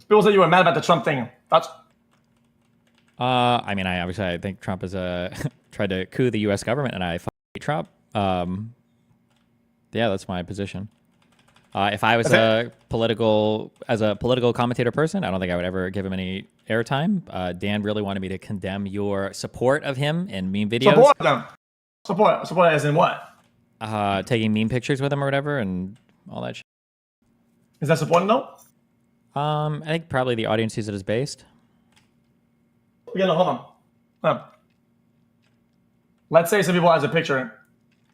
People say you were mad about the Trump thing. That's I mean, I think Trump has tried to coup the U.S. government, and I hate Trump. Yeah, that's my position. If I was a political commentator person, I don't think I would ever give him any airtime. Dan really wanted me to condemn your support of him in meme videos. support them. Support as in what? Taking meme pictures with him or whatever, and all that shit. Is that supporting though? I think probably the audience sees it as based. Yeah, no, hold on. Let's say some people has a picture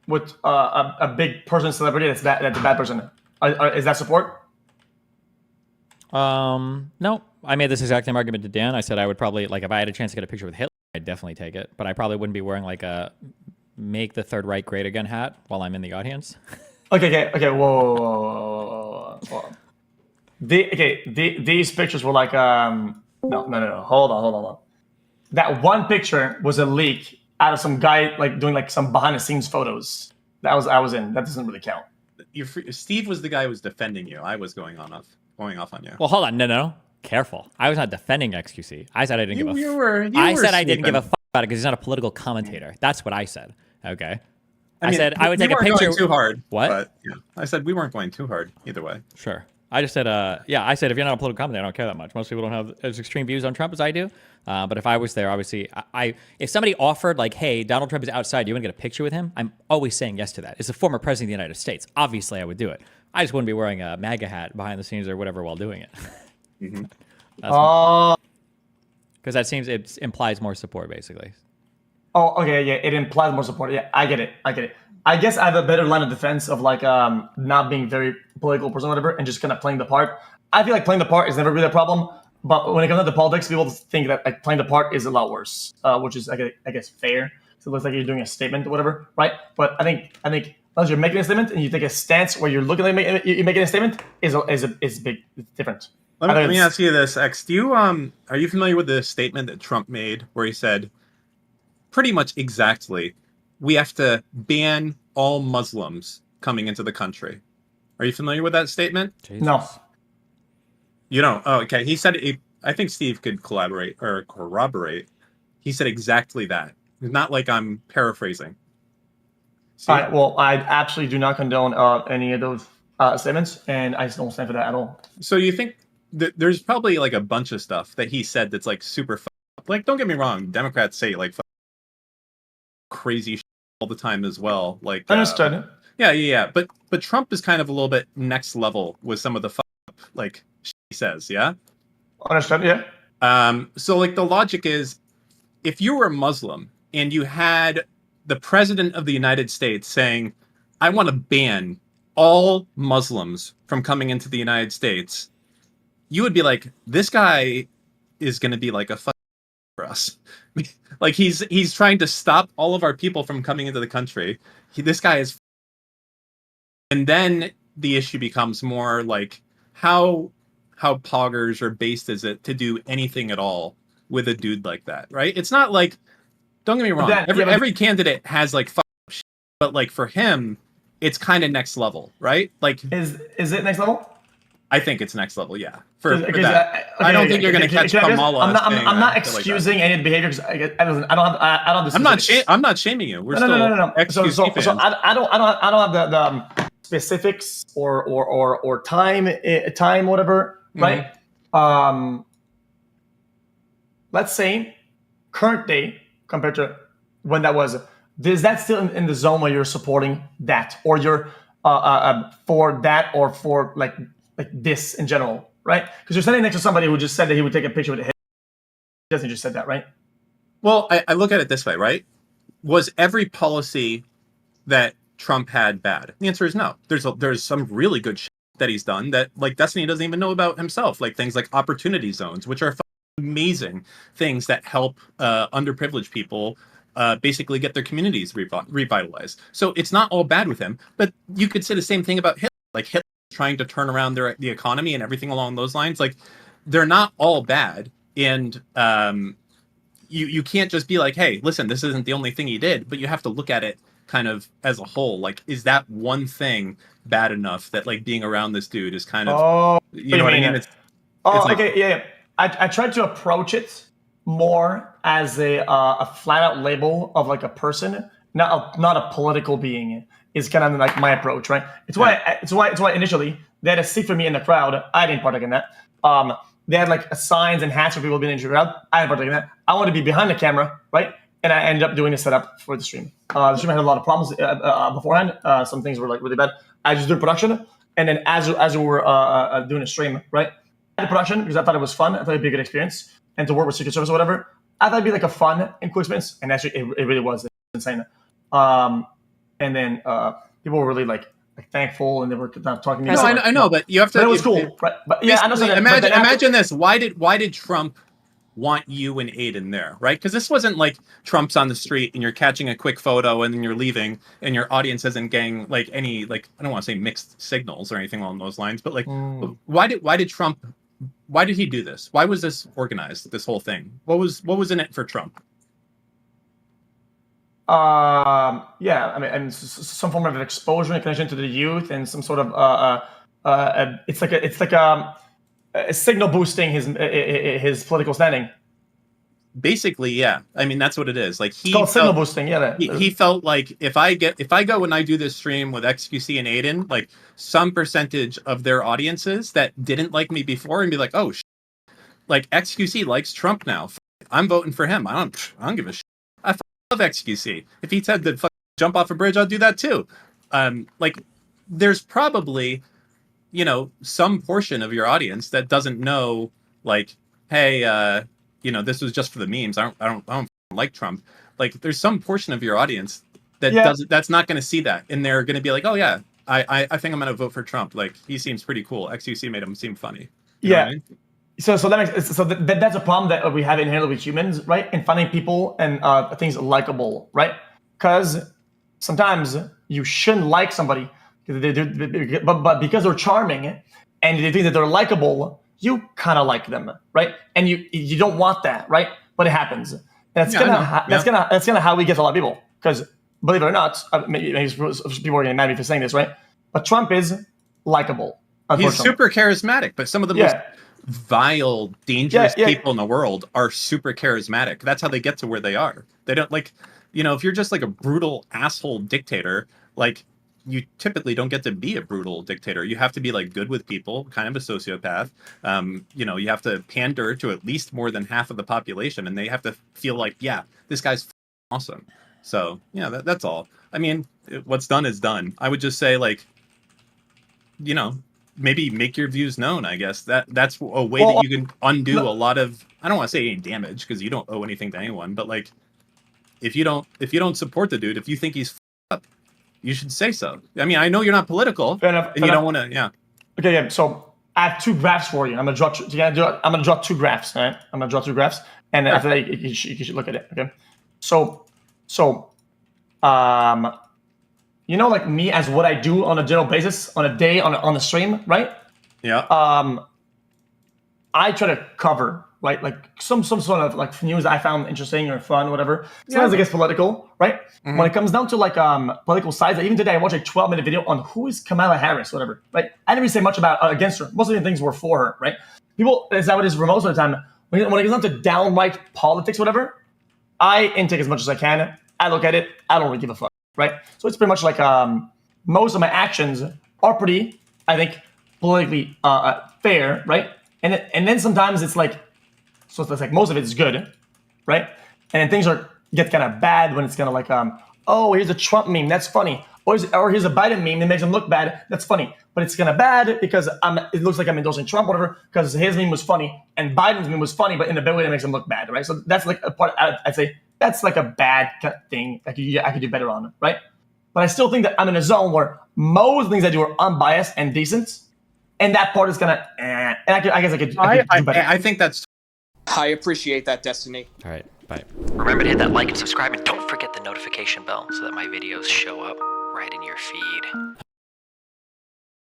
with a big person, celebrity that's a bad person. Is that support? No. I made this exact same argument to Dan. I said I would probably, like, if I had a chance to get a picture with Hitler, I'd definitely take it. But I probably wouldn't be wearing, like, a Make the Third Reich Great Again hat while I'm in the audience. Okay. Whoa. These pictures were like, no. Hold on. That one picture was a leak out of some guy, like, doing, like, some behind-the-scenes photos. I was in. That doesn't really count. Steve was the guy who was defending you. I was going off on you. Well, hold on. No. Careful. I was not defending XQC. I said I didn't give a fuck. I said I didn't give a fuck about it because he's not a political commentator. That's what I said. Okay. I said I would take a picture. Going too hard. What? But, yeah. I said we weren't going too hard either way. Sure. I just said, I said if you're not a political commentator, I don't care that much. Most people don't have as extreme views on Trump as I do. But if I was there, obviously, if somebody offered, like, hey, Donald Trump is outside, you want to get a picture with him? I'm always saying yes to that. It's the former president of the United States. Obviously, I would do it. I just wouldn't be wearing a MAGA hat behind the scenes or whatever while doing it. Mm-hmm. Because that seems, it implies more support, basically. Oh, okay, yeah, it implies more support. Yeah, I get it. I guess I have a better line of defense of, like, not being very political person or whatever and just kind of playing the part. I feel like playing the part is never really a problem, but when it comes to politics, people think that, like, playing the part is a lot worse, which is, I guess, fair. So it looks like you're doing a statement or whatever, right? But I think unless you're making a statement and you take a stance where you're looking like you're making a statement is big. It's different. Let me ask you this, X. Are you familiar with the statement that Trump made where he said pretty much exactly, we have to ban all Muslims coming into the country? Are you familiar with that statement? Jesus. No. You don't? Oh, okay. He said, I think Steve could collaborate or corroborate. He said exactly that. It's not like I'm paraphrasing. All right, well, I absolutely do not condone any of those statements, and I just don't stand for that at all. So you think that there's probably, like, a bunch of stuff that he said that's, like, super up. Like, don't get me wrong, Democrats say, like, crazy shit all the time as well. Like, Understood. Yeah. But Trump is kind of a little bit next level with some of the like shit he says. Yeah. Understood. Yeah. So, like, the logic is, if you were a Muslim and you had the president of the United States saying, I want to ban all Muslims from coming into the United States, you would be like, this guy is going to be like a for us. Like, he's trying to stop all of our people from coming into the country. This guy is. And then the issue becomes more like, how poggers or based is it to do anything at all with a dude like that, right? It's not like, don't get me wrong, every candidate has, like, shit, but, like, for him, it's kind of next level, right? Like, is it next level? I think it's next level, yeah. For that, I don't think you're going to catch Kamala. I'm not excusing like any of the behavior because I don't. I'm not shaming you. We're still XQC fans. So I don't have the specifics or time whatever, right? Let's say current day compared to when that was. Is that still in the zone where you're supporting that, or you're for that, or for like this in general, right? Because you're standing next to somebody who just said that he would take a picture with a hit. He doesn't just said that, right? Well, I look at it this way, right? Was every policy that Trump had bad? The answer is no. There's some really good shit that he's done that, like, Destiny doesn't even know about himself, like things like opportunity zones, which are amazing things that help underprivileged people basically get their communities revitalized. So it's not all bad with him, but you could say the same thing about Hitler. Like, Hitler trying to turn around the economy and everything along those lines. Like, they're not all bad, and you can't just be like, hey, listen, this isn't the only thing he did, but you have to look at it kind of as a whole. Like, is that one thing bad enough that, like, being around this dude is kind of, you know what I mean? Oh, like, okay, yeah. I tried to approach it more as a flat out label of like a person, not a political being. Is kind of like my approach, right? It's why initially they had a seat for me in the crowd. I didn't partake in that. They had like signs and hats for people being in the crowd. I didn't partake in that. I wanted to be behind the camera, right? And I ended up doing a setup for the stream. The stream had a lot of problems beforehand. Some things were like really bad. I just did production, and then as we were doing a stream, right? I did production because I thought it was fun. I thought it'd be a good experience, and to work with Secret Service or whatever. I thought it'd be like a fun and cool experience, and actually it really was. It was insane. And then people were really like thankful, and they were talking to me. No, I know, but you have to. But it was cool, right? But yeah, I know. Imagine this. Why did Trump want you and Aiden there, right? Because this wasn't like Trump's on the street and you're catching a quick photo and then you're leaving and your audience isn't getting like any like I don't want to say mixed signals or anything along those lines, but like why did Trump? Why did he do this? Why was this organized? This whole thing. What was in it for Trump? Yeah, I mean, and some form of exposure and connection to the youth, and some sort of it's like a signal boosting his political standing. Basically, yeah. I mean, that's what it is. Like it's called signal boosting. Yeah, he felt like if I go and I do this stream with XQC and Aiden, like some percentage of their audiences that didn't like me before and be like, oh, like XQC likes Trump now. I'm voting for him. I don't give a shit. I love XQC. If he said to jump off a bridge, I'll do that too. Like there's probably, some portion of your audience that doesn't know, like, hey, this was just for the memes. I don't like Trump. Like, there's some portion of your audience that that's not going to see that, and they're going to be like, oh yeah, I think I'm going to vote for Trump. Like, he seems pretty cool. XQC made him seem funny. You know what I mean? So that's a problem that we have inherently with humans, right? In finding people and things likable, right? Because sometimes you shouldn't like somebody, but because they're charming and you think that they're likable, you kind of like them, right? And you don't want that, right? But it happens. And that's kind of how we get a lot of people. Because believe it or not, maybe people are getting mad at me for saying this, right? But Trump is likable. He's super charismatic, but some of the most vile, dangerous people in the world are super charismatic. That's how they get to where they are. They don't like, if you're just like a brutal asshole dictator, like you typically don't get to be a brutal dictator. You have to be like good with people, kind of a sociopath. You have to pander to at least more than half of the population, and they have to feel like, yeah, this guy's awesome. So that's all. I mean, what's done is done. I would just say like, maybe make your views known. I guess that's a way that you can undo a lot of, I don't want to say any damage because you don't owe anything to anyone, but like if you don't support the dude, if you think he's up, you should say so. I mean, I know you're not political, and you don't want to. Okay, yeah. So I have two graphs for you. I'm gonna draw two graphs. All right, I'm gonna draw two graphs, and after that, you should look at it. Okay. So, like me as what I do on a general basis on a day on the stream, right? Yeah. I try to cover, right, like some sort of like news I found interesting or fun, whatever. Sometimes it gets political, right? Mm-hmm. When it comes down to like political sides, even today I watched a 12-minute video on who is Kamala Harris, whatever, right? I didn't really say much about against her. Most of the things were for her, right? People, is that what it is for most of the time? When it comes down to downright politics, whatever, I intake as much as I can. I look at it. I don't really give a fuck, right? So it's pretty much like most of my actions are pretty, I think, politically fair, right? And then sometimes it's like, so it's like most of it is good, right? And then things get kind of bad when it's kind of like, oh, here's a Trump meme, that's funny. Or here's a Biden meme that makes him look bad, that's funny. But it's kind of bad because it looks like I'm endorsing Trump, whatever, because his meme was funny and Biden's meme was funny, but in a bad way that makes him look bad, right? So that's like a part, I'd say that's like a bad thing I could do better on, right? But I still think that I'm in a zone where most things I do are unbiased and decent. And that part is gonna, and I guess I could do better. I think that's. I appreciate that, Destiny. All right, bye. Remember to hit that like and subscribe, and don't forget the notification bell so that my videos show up right in your feed.